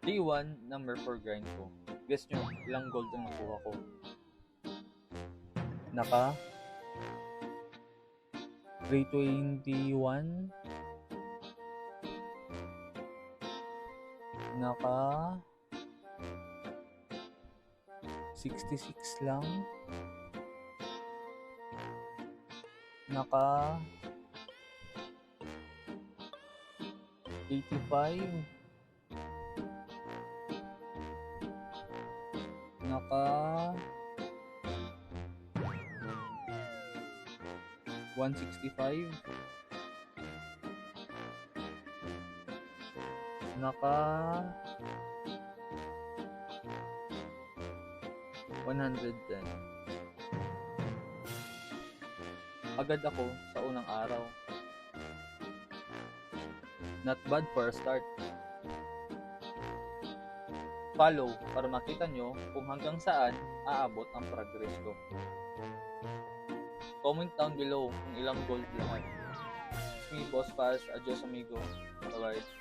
Day 1, number 4 grind ko. Guess nyo, ilang gold ang nakuha ko? Naka 321. Naka 66 lang. Naka 85. Naka 165. Naka 110. Agad ako sa unang araw. Not bad for a start. Follow para makita nyo kung hanggang saan aabot ang progress ko. Comment down below kung ilang gold lahat. It's me, Boss Paz. Adios amigo. Bye-bye.